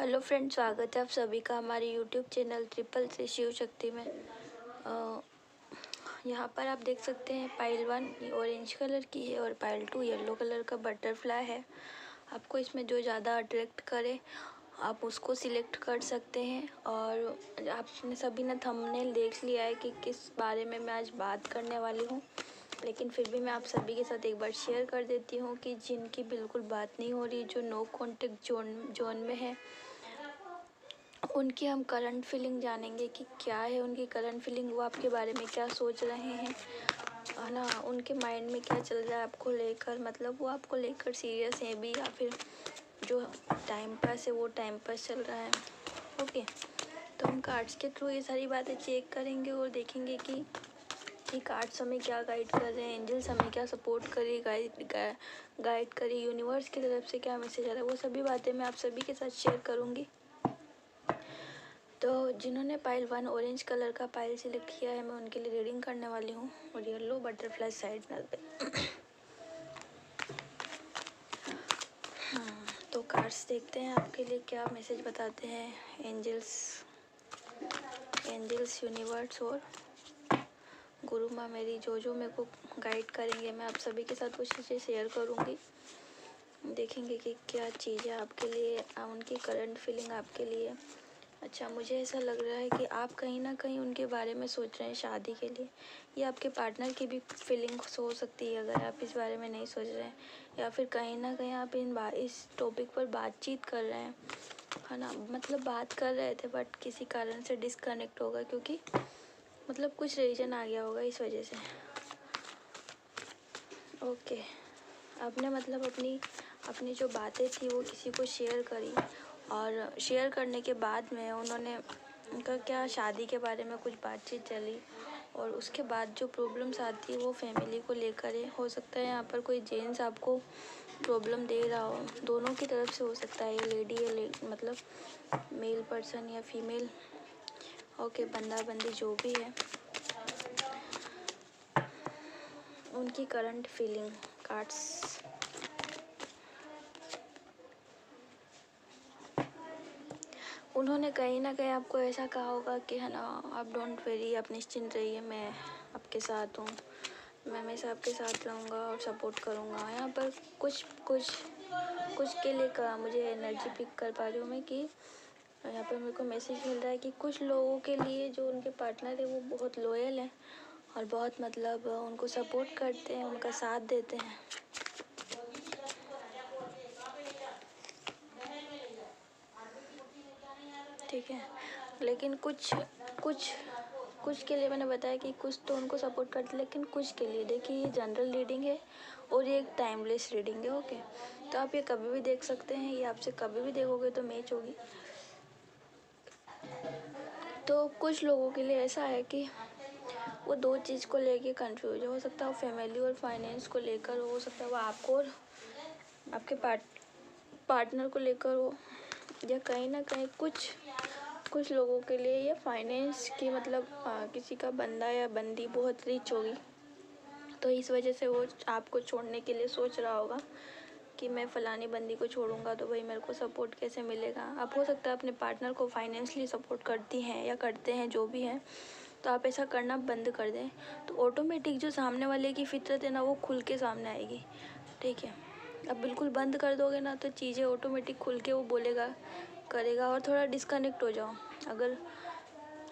Hello friend, स्वागत है आप सभी का हमारे यूट्यूब चैनल ट्रिपल से शिव शक्ति में। यहाँ पर आप देख सकते हैं पाइल 1 ऑरेंज कलर की है और पाइल 2 येलो कलर का बटरफ्लाई है। आपको इसमें जो ज़्यादा अट्रैक्ट करे आप उसको सिलेक्ट कर सकते हैं। और आपने सभी ने थंबनेल देख लिया है कि किस बारे में मैं आज बात करने वाली हूँ, लेकिन फिर भी मैं आप सभी के साथ एक बार शेयर कर देती हूँ कि जिनकी बिल्कुल बात नहीं हो रही, जो नो कॉन्टेक्ट जोन में है, उनकी हम करंट फीलिंग जानेंगे कि क्या है उनकी करंट फीलिंग, वो आपके बारे में क्या सोच रहे हैं, है ना। उनके माइंड में क्या चल रहा है आपको लेकर, मतलब वो आपको लेकर सीरियस है भी या फिर जो टाइम पास है वो टाइम पास चल रहा है। ओके, तो हम कार्ड्स के थ्रू ये सारी बातें चेक करेंगे और देखेंगे कि कार्ड्स हमें क्या गाइड कर रहे हैं, एंजल्स हमें क्या सपोर्ट करे, गाइड करे, यूनिवर्स की तरफ से क्या मैसेज आ रहा है, वो सभी बातें मैं आप सभी के साथ शेयर करूँगी। तो जिन्होंने पाइल 1 ऑरेंज कलर का पाइल सिलेक्ट किया है, मैं उनके लिए रीडिंग करने वाली हूँ। और येलो बटरफ्लाई साइड में तो कार्ड्स देखते हैं आपके लिए क्या मैसेज बताते हैं एंजल्स यूनिवर्स और गुरु माँ मेरी, जो मेरे को गाइड करेंगे मैं आप सभी के साथ वो चीज़ें शेयर करूँगी। देखेंगे कि क्या चीज़ है आपके लिए, उनकी करंट फीलिंग आपके लिए। अच्छा, मुझे ऐसा लग रहा है कि आप कहीं ना कहीं उनके बारे में सोच रहे हैं शादी के लिए, या आपके पार्टनर की भी फीलिंग हो सकती है अगर आप इस बारे में नहीं सोच रहे हैं, या फिर कहीं ना कहीं आप इस टॉपिक पर बातचीत कर रहे हैं, है ना। मतलब बात कर रहे थे बट किसी कारण से डिस्कनेक्ट होगा, क्योंकि मतलब कुछ रीज़न आ गया होगा इस वजह से। ओके, आपने मतलब अपनी जो बातें थी वो किसी को शेयर करी, और शेयर करने के बाद में उनका क्या शादी के बारे में कुछ बातचीत चली, और उसके बाद जो प्रॉब्लम्स आती है वो फैमिली को लेकर है। हो सकता है यहाँ पर कोई जेंट्स आपको प्रॉब्लम दे रहा हो, दोनों की तरफ से हो सकता है, लेडी या मतलब मेल पर्सन या फीमेल। ओके, बंदा बंदी जो भी है, उनकी करंट फीलिंग कार्ड्स। उन्होंने कहीं ना कहीं आपको ऐसा कहा होगा कि है ना, आप डोंट वेरी, आप निश्चिंत रहिए, मैं आपके साथ हूँ, मैं हमेशा आपके साथ रहूँगा और सपोर्ट करूँगा। यहाँ पर कुछ के लिए कहा, मुझे एनर्जी पिक कर पा रही हूँ मैं कि यहाँ पर मेरे को मैसेज मिल रहा है कि कुछ लोगों के लिए जो उनके पार्टनर है वो बहुत लॉयल है और बहुत मतलब उनको सपोर्ट करते हैं, उनका साथ देते हैं। ठीक है, लेकिन कुछ के लिए मैंने बताया कि कुछ तो उनको सपोर्ट करते, लेकिन कुछ के लिए देखिए, ये जनरल रीडिंग है और ये एक टाइमलेस रीडिंग है। ओके, तो आप ये कभी भी देख सकते हैं, ये आपसे कभी भी देखोगे तो मैच होगी। तो कुछ लोगों के लिए ऐसा है कि वो दो चीज़ को लेके कंफ्यूज है। हो सकता है वो फैमिली और फाइनेंस को लेकर हो सकता है वो आपको और आपके पार्टनर को लेकर हो, या कहीं ना कहीं कुछ लोगों के लिए ये फाइनेंस की मतलब किसी का बंदा या बंदी बहुत रिच होगी, तो इस वजह से वो आपको छोड़ने के लिए सोच रहा होगा कि मैं फ़लानी बंदी को छोड़ूंगा तो भाई मेरे को सपोर्ट कैसे मिलेगा। आप हो सकता है अपने पार्टनर को फाइनेंशियली सपोर्ट करती हैं या करते हैं, जो भी है, तो आप ऐसा करना बंद कर दें, तो ऑटोमेटिक जो सामने वाले की फितरत है ना वो खुल के सामने आएगी। ठीक है, अब बिल्कुल बंद कर दोगे ना तो चीज़ें ऑटोमेटिक खुल के वो बोलेगा, करेगा, और थोड़ा डिस्कनेक्ट हो जाओ।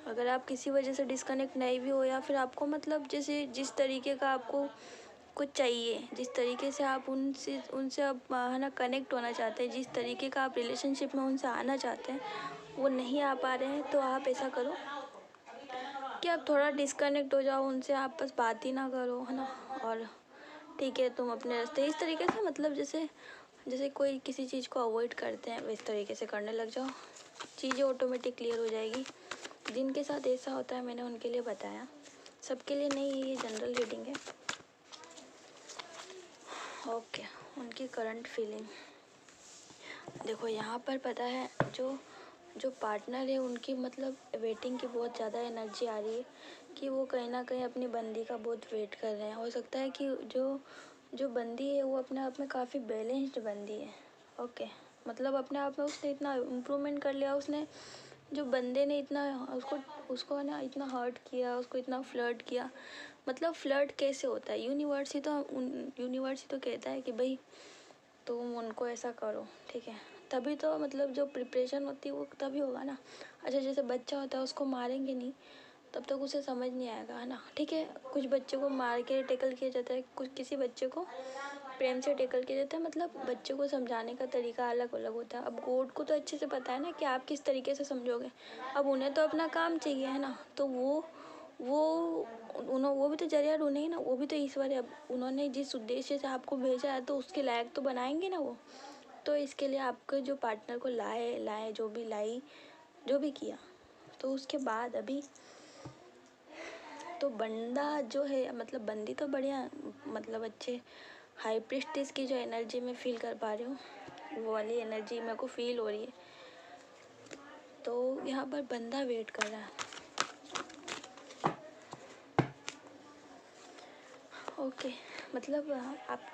अगर आप किसी वजह से डिस्कनेक्ट नहीं भी हो, या फिर आपको मतलब जैसे जिस तरीके का आपको कुछ चाहिए, जिस तरीके से आप उनसे आप है ना कनेक्ट होना चाहते हैं, जिस तरीके का आप रिलेशनशिप में उनसे आना चाहते हैं वो नहीं आ पा रहे हैं, तो आप ऐसा करो कि आप थोड़ा डिस्कनेक्ट हो जाओ उनसे, आप बस बात ही ना करो, है ना। और ठीक है, तुम अपने रास्ते इस तरीके से, मतलब जैसे कोई किसी चीज़ को अवॉइड करते हैं इस तरीके से करने लग जाओ, चीज़ें ऑटोमेटिक क्लियर हो जाएगी। जिनके साथ ऐसा होता है मैंने उनके लिए बताया, सबके लिए नहीं है, ये जनरल रीडिंग है। ओके, उनकी करंट फीलिंग देखो। यहाँ पर पता है जो पार्टनर है उनकी मतलब वेटिंग की बहुत ज़्यादा एनर्जी आ रही है, कि वो कहीं ना कहीं अपनी बंदी का बहुत वेट कर रहे हैं। हो सकता है कि जो बंदी है वो अपने आप में काफ़ी बैलेंस्ड बंदी है। ओके, मतलब अपने आप में उसने इतना इम्प्रूवमेंट कर लिया, उसने जो बंदे ने इतना उसको ना इतना हर्ट किया, उसको इतना फ्लर्ट किया। मतलब फ्लर्ट कैसे होता है, यूनिवर्स ही तो कहता है कि भाई तुम उनको ऐसा करो, ठीक है, तभी तो मतलब जो प्रिपरेशन होती है वो तभी होगा ना। अच्छा, जैसे बच्चा होता है उसको मारेंगे नहीं तब तक उसे समझ नहीं आएगा, है ना, ठीक है। कुछ बच्चे को मार के टेकल किया जाता है, किसी बच्चे को प्रेम से टेकल किया जाता है, मतलब बच्चे को समझाने का तरीका अलग अलग होता है। अब गॉड को तो अच्छे से पता है ना कि आप किस तरीके से समझोगे। अब उन्हें तो अपना काम चाहिए, है ना, तो वो भी तो जरिया ढूंढेंगे ना, वो भी तो ईश्वर है। अब उन्होंने जिस उद्देश्य से आपको भेजा है तो उसके लायक तो बनाएंगे ना वो। तो इसके लिए आपके जो पार्टनर को लाए जो भी किया, तो उसके बाद अभी तो बंदा जो है, मतलब बंदी तो बढ़िया, मतलब अच्छे हाई प्रिस्टिस की जो एनर्जी मैं फील कर पा रही हूँ, वो वाली एनर्जी मेरे को फील हो रही है। तो यहाँ पर बंदा वेट कर रहा है। ओके, मतलब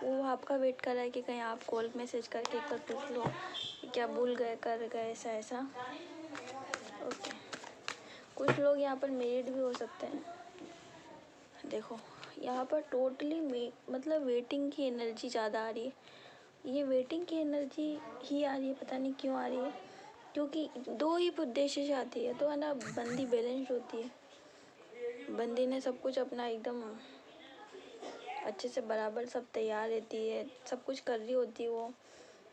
वो आपका वेट कर रहा है कि कहीं आप कॉल मैसेज करके एक बार पूछ लो कि क्या भूल गए, कर गए, ऐसा। ओके, कुछ लोग यहाँ पर मेरिड भी हो सकते हैं। देखो यहाँ पर टोटली मतलब वेटिंग की एनर्जी ज़्यादा आ रही है। ये वेटिंग की एनर्जी ही आ रही है, पता नहीं क्यों आ रही है, क्योंकि दो ही उद्देश्य से आती है, तो है ना, बंदी बैलेंस होती है। बंदी ने सब कुछ अपना एकदम अच्छे से बराबर सब तैयार रहती है, सब कुछ कर रही होती है वो,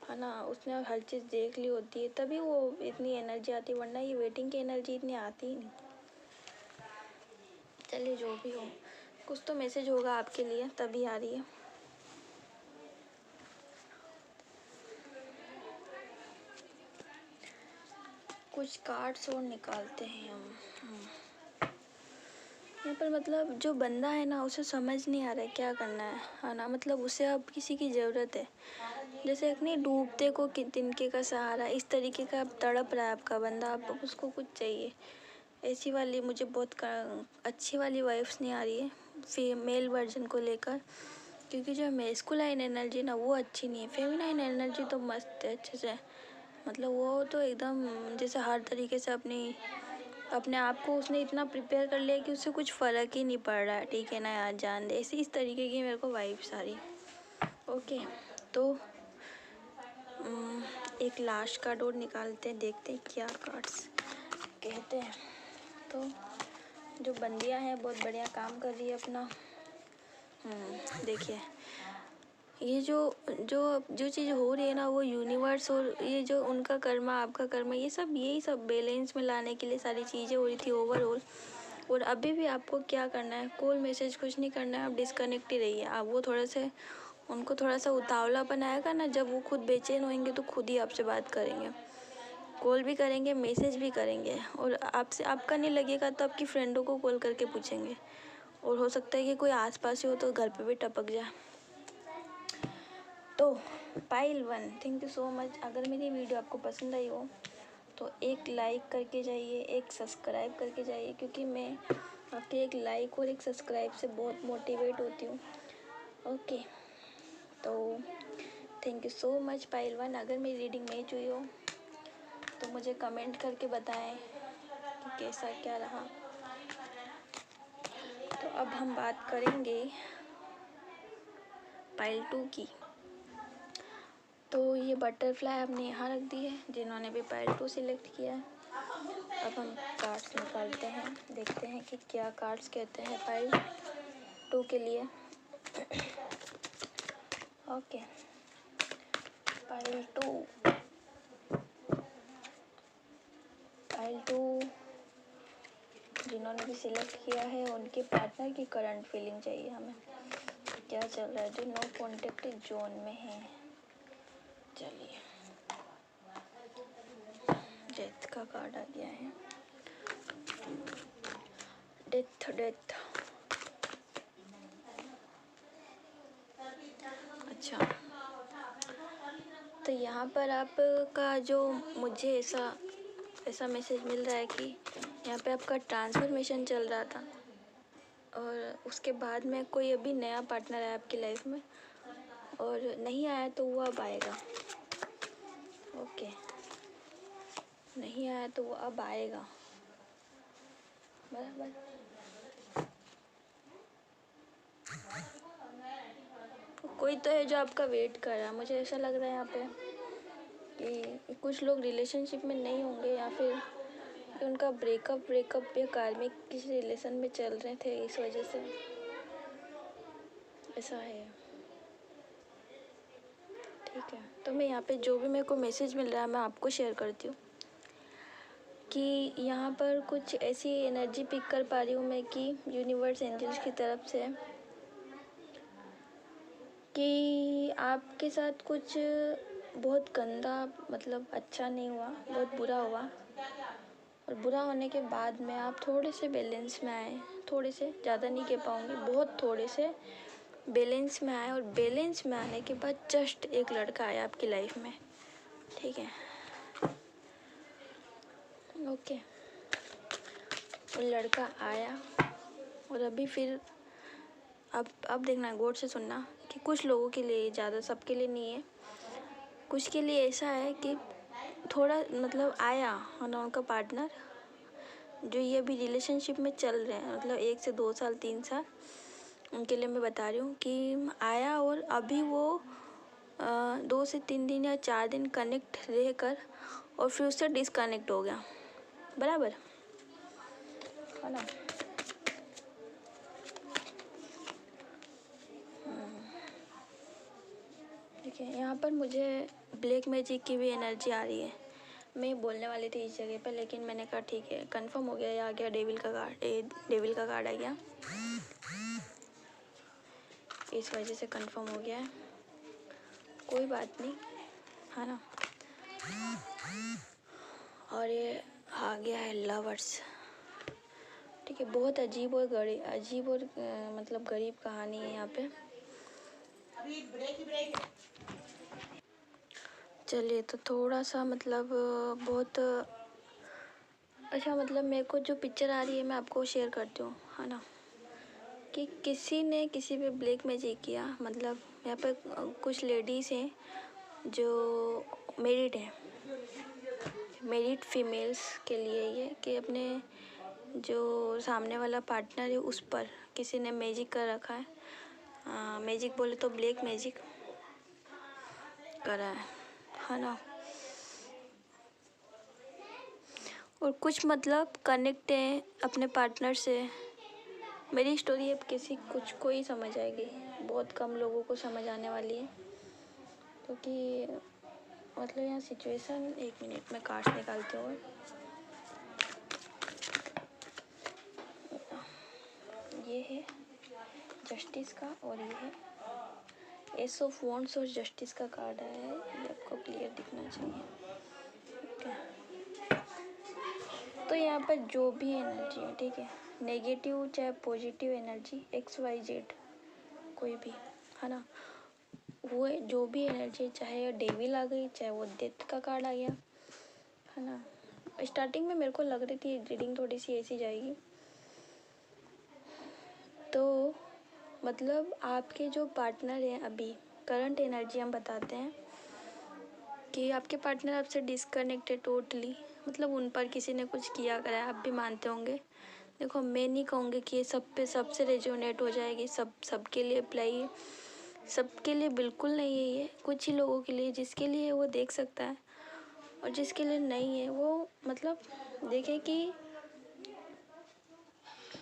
है ना, उसने हर चीज़ देख ली होती है, तभी वो इतनी एनर्जी आती है, वरना ये वेटिंग की एनर्जी इतनी आती ही नहीं। चलिए जो भी हो, कुछ तो मैसेज होगा आपके लिए तभी आ रही है। कुछ कार्ड्स और निकालते हैं हम। यहाँ पर मतलब जो बंदा है ना, उसे समझ नहीं आ रहा है क्या करना है ना, मतलब उसे अब किसी की ज़रूरत है। जैसे एक नहीं, डूबते को तिनके का सहारा, इस तरीके का अब तड़प रहा है आपका बंदा, अब उसको कुछ चाहिए। ऐसी वाली मुझे बहुत अच्छी वाली वाइब्स नहीं आ रही है फीमेल वर्जन को लेकर, क्योंकि जो मैस्कुलाइन एनर्जी ना वो अच्छी नहीं है। फेमिनाइन एनर्जी तो मस्त है अच्छे से, मतलब वो तो एकदम जैसे हर तरीके से अपने आप को उसने इतना प्रिपेयर कर लिया कि उससे कुछ फ़र्क ही नहीं पड़ रहा है, ठीक है ना यार, जान दे, ऐसी इस तरीके की मेरे को वाइब्स आ रही। ओके, तो एक लास्ट कार्ड और निकालते हैं, देखते हैं क्या कार्ड्स कहते हैं। तो जो बंदियां हैं बहुत बढ़िया काम कर रही है अपना। देखिए ये जो चीज़ हो रही है ना, वो यूनिवर्स और ये जो उनका कर्मा आपका कर्मा, यही सब बैलेंस में लाने के लिए सारी चीज़ें हो रही थी ओवरऑल। और अभी भी आपको क्या करना है, कॉल मैसेज कुछ नहीं करना है, आप डिस्कनेक्ट ही रहिए। आप वो उनको थोड़ा सा उतावलापन आएगा ना, जब वो खुद बेचैन होंगे तो खुद ही आपसे बात करेंगे, कॉल भी करेंगे, मैसेज भी करेंगे, और आपसे आपका नहीं लगेगा तो आपकी फ्रेंडों को कॉल करके पूछेंगे, और हो सकता है कि कोई आसपास ही हो तो घर पे भी टपक जाए। तो pile 1, thank you so much. अगर मेरी वीडियो आपको पसंद आई हो तो एक लाइक करके जाइए, एक सब्सक्राइब करके जाइए, क्योंकि मैं आपके एक लाइक और एक सब्सक्राइब से बहुत मोटिवेट होती हूँ। ओके, तो thank you so much pile 1। अगर मेरी रीडिंग मैच हुई हो तो मुझे कमेंट करके बताएं कि कैसा क्या रहा। तो अब हम बात करेंगे पाइल 2 की। तो ये बटरफ्लाई हमने यहाँ रख दी है, जिन्होंने भी पाइल 2 सिलेक्ट किया है। अब हम कार्ड्स निकालते हैं, देखते हैं कि क्या कार्ड्स कहते हैं पाइल 2 के लिए। ओके, पाइल 2 जिन्होंने भी सिलेक्ट किया है, उनके पार्टनर की करंट फीलिंग चाहिए हमें, क्या चल रहा है, जो नो कॉन्टेक्ट जोन में है। चलिए, डेथ का कार्ड आ गया है, डेथ। अच्छा, तो यहाँ पर आपका जो मुझे ऐसा मैसेज मिल रहा है कि यहाँ पे आपका ट्रांसफॉर्मेशन चल रहा था, और उसके बाद में कोई अभी नया पार्टनर है आपकी लाइफ में, और नहीं आया तो वो अब आएगा। ओके, नहीं आया तो वो अब आएगा, बराबर। कोई तो है जो आपका वेट कर रहा है, मुझे ऐसा लग रहा है यहाँ पे कि कुछ लोग रिलेशनशिप में नहीं होंगे, या फिर कि उनका ब्रेकअप या कार्मिक किसी रिलेशन में चल रहे थे, इस वजह से ऐसा है। ठीक है, तो मैं यहाँ पे जो भी मेरे को मैसेज मिल रहा है मैं आपको शेयर करती हूँ कि यहाँ पर कुछ ऐसी एनर्जी पिक कर पा रही हूँ मैं कि यूनिवर्स एंजल्स की तरफ से कि आपके साथ कुछ बहुत गंदा, मतलब अच्छा नहीं हुआ, बहुत बुरा हुआ, और बुरा होने के बाद में आप थोड़े से बैलेंस में आए, थोड़े से, ज़्यादा नहीं कह पाऊँगी, बहुत थोड़े से बैलेंस में आए, और बैलेंस में आने के बाद जस्ट एक लड़का आया आपकी लाइफ में। ठीक है, ओके, वो लड़का आया, और अभी फिर अब देखना, गौर से सुनना कि कुछ लोगों के लिए, ज़्यादा सबके लिए नहीं है, कुछ के लिए ऐसा है कि थोड़ा मतलब आया है ना उनका पार्टनर, जो ये अभी रिलेशनशिप में चल रहे हैं, मतलब 1 से 2 साल 3 साल, उनके लिए मैं बता रही हूँ कि आया, और अभी वो 2 से 3 दिन या 4 दिन कनेक्ट रहकर और फिर उससे डिसकनेक्ट हो गया, बराबर है ना। ठीक है, यहाँ पर मुझे ब्लैक मैजिक की भी एनर्जी आ रही है। मैं बोलने वाली थी इस जगह पर, लेकिन मैंने कहा ठीक है, कंफर्म हो गया, ये आ गया डेविल का कार्ड, डेविल का कार्ड आ गया, इस वजह से कंफर्म हो गया है, कोई बात नहीं, है ना। और ये आ गया है लवर्स। ठीक है, बहुत अजीब और मतलब गरीब कहानी है यहाँ पे। चलिए, तो थोड़ा सा मतलब बहुत अच्छा, मतलब मेरे को जो पिक्चर आ रही है मैं आपको शेयर करती हूँ, है ना, कि किसी ने किसी पे ब्लैक मैजिक किया, मतलब यहाँ पे कुछ लेडीज़ हैं जो मैरिड हैं, मैरिड फीमेल्स के लिए ये कि अपने जो सामने वाला पार्टनर है उस पर किसी ने मैजिक कर रखा है, मैजिक बोले तो ब्लैक मैजिक करा है ना, और कुछ मतलब कनेक्ट है अपने पार्टनर से। मेरी स्टोरी अब कुछ को ही समझ आएगी, बहुत कम लोगों को समझ आने वाली है, क्योंकि मतलब यहाँ सिचुएशन, 1 मिनट में कार्ड्स निकालते हुए, ये है जस्टिस का, और ये है एस ऑफ वॉन्ड्स और जस्टिस का कार्ड आया है, ये आपको क्लियर दिखना चाहिए। ठीक है, तो यहाँ पर जो भी एनर्जी है, ठीक है, नेगेटिव चाहे पॉजिटिव एनर्जी, XYZ कोई भी, है ना, वो जो भी एनर्जी, चाहे डेविल आ गई, चाहे वो डेथ का कार्ड आ गया, है ना। स्टार्टिंग में मेरे को लग रही थी रीडिंग थोड़ी सी ऐसी जाएगी, तो मतलब आपके जो पार्टनर हैं अभी, करंट एनर्जी हम बताते हैं कि आपके पार्टनर आपसे डिस्कनेक्ट है टोटली, मतलब उन पर किसी ने कुछ किया करा है, आप भी मानते होंगे। देखो, मैं नहीं कहूँगी कि ये सब पे सबसे रेजोनेट हो जाएगी, सबके लिए अप्लाई, सबके लिए बिल्कुल नहीं है ये, कुछ ही लोगों के लिए, जिसके लिए वो देख सकता है, और जिसके लिए नहीं है वो मतलब देखें कि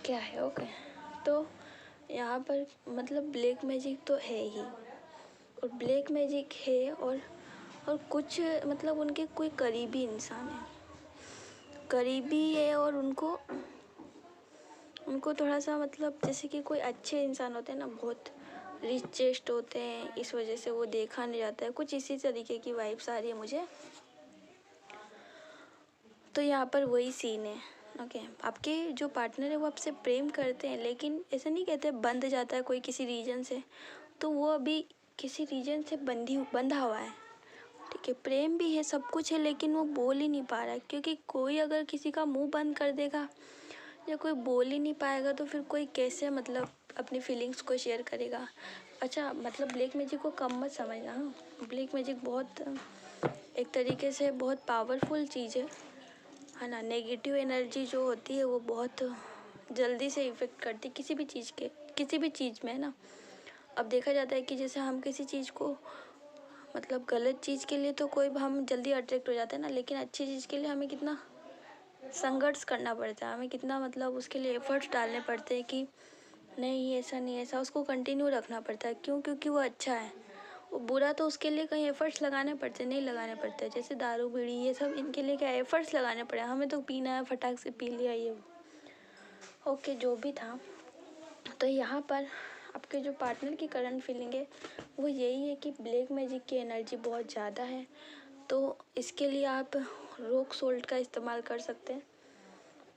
क्या है। ओके, तो यहाँ पर मतलब ब्लैक मैजिक तो है ही, और ब्लैक मैजिक है, और कुछ मतलब उनके कोई करीबी इंसान है, करीबी है, और उनको थोड़ा सा मतलब जैसे कि कोई अच्छे इंसान होते हैं ना, बहुत रिचेस्ट होते हैं, इस वजह से वो देखा नहीं जाता है, कुछ इसी तरीके की वाइब्स आ रही है मुझे। तो यहाँ पर वही सीन है। ओके, आपके जो पार्टनर है वो आपसे प्रेम करते हैं, लेकिन ऐसा नहीं कहते बंध जाता है कोई किसी रीजन से, तो वो अभी किसी रीजन से बंधा हुआ है। ठीक है, प्रेम भी है, सब कुछ है, लेकिन वो बोल ही नहीं पा रहा है, क्योंकि कोई अगर किसी का मुंह बंद कर देगा या कोई बोल ही नहीं पाएगा तो फिर कोई कैसे मतलब अपनी फीलिंग्स को शेयर करेगा। अच्छा, मतलब ब्लैक मैजिक को कम मत समझना, हाँ, ब्लैक मैजिक बहुत एक तरीके से बहुत पावरफुल चीज़ है ना। नेगेटिव एनर्जी जो होती है वो बहुत जल्दी से इफ़ेक्ट करती किसी भी चीज़ में, है ना। अब देखा जाता है कि जैसे हम किसी चीज़ को मतलब गलत चीज़ के लिए तो कोई हम जल्दी अट्रैक्ट हो जाते हैं ना, लेकिन अच्छी चीज़ के लिए हमें कितना संघर्ष करना पड़ता है, हमें कितना मतलब उसके लिए एफर्ट्स डालने पड़ते हैं कि नहीं ऐसा नहीं, ऐसा उसको कंटिन्यू रखना पड़ता है। क्यों? क्योंकि वो अच्छा है। वो बुरा तो उसके लिए कहीं एफर्ट्स लगाने पड़ते नहीं लगाने पड़ते। जैसे दारू बीड़ी ये सब, इनके लिए क्या एफर्ट्स लगाने पड़े, हमें तो पीना है, फटाक से पी लिया ये ओके जो भी था। तो यहाँ पर आपके जो पार्टनर की करंट फीलिंग है वो यही है कि ब्लैक मैजिक की एनर्जी बहुत ज़्यादा है, तो इसके लिए आप रॉक सोल्ट का इस्तेमाल कर सकते हैं।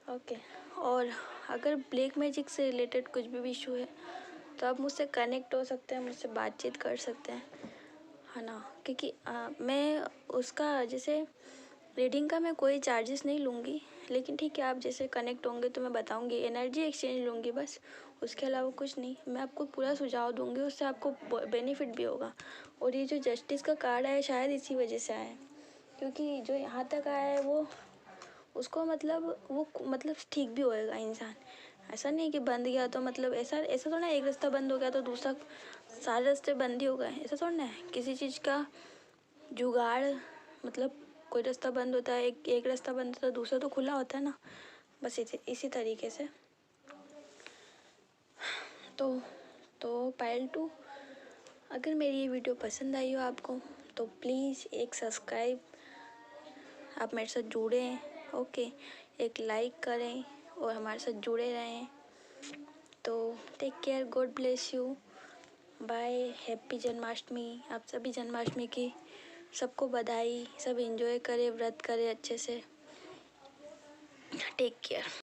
ओके, और अगर ब्लैक मैजिक से रिलेटेड कुछ भी इशू है तो आप मुझसे कनेक्ट हो सकते हैं, मुझसे बातचीत कर सकते हैं, है ना। क्योंकि मैं उसका जैसे रीडिंग का मैं कोई चार्जेस नहीं लूँगी, लेकिन ठीक है आप जैसे कनेक्ट होंगे तो मैं बताऊँगी, एनर्जी एक्सचेंज लूँगी बस, उसके अलावा कुछ नहीं। मैं आपको पूरा सुझाव दूँगी, उससे आपको बेनिफिट भी होगा। और ये जो जस्टिस का कार्ड आया शायद इसी वजह से आया है, क्योंकि जो यहाँ तक आया है वो उसको मतलब ठीक भी होएगा इंसान। ऐसा नहीं कि बंद गया तो मतलब ऐसा ऐसा थोड़ा ना एक रास्ता बंद हो गया तो दूसरा सारे रास्ते बंद ही हो गए, ऐसा थोड़ा ना है। किसी चीज़ का जुगाड़ मतलब कोई रास्ता बंद होता है, एक रास्ता बंद होता है, दूसरा तो खुला होता है ना। बस इसी तरीके से तो पायल 2, अगर मेरी ये वीडियो पसंद आई हो आपको तो प्लीज़ एक सब्सक्राइब, आप मेरे साथ जुड़ें, ओके, एक लाइक करें और हमारे साथ जुड़े रहें। तो take care, God bless you, bye, happy Janmashtami. आप सभी जन्माष्टमी की सबको बधाई, सब एंजॉय करें, व्रत करें अच्छे से। Take care.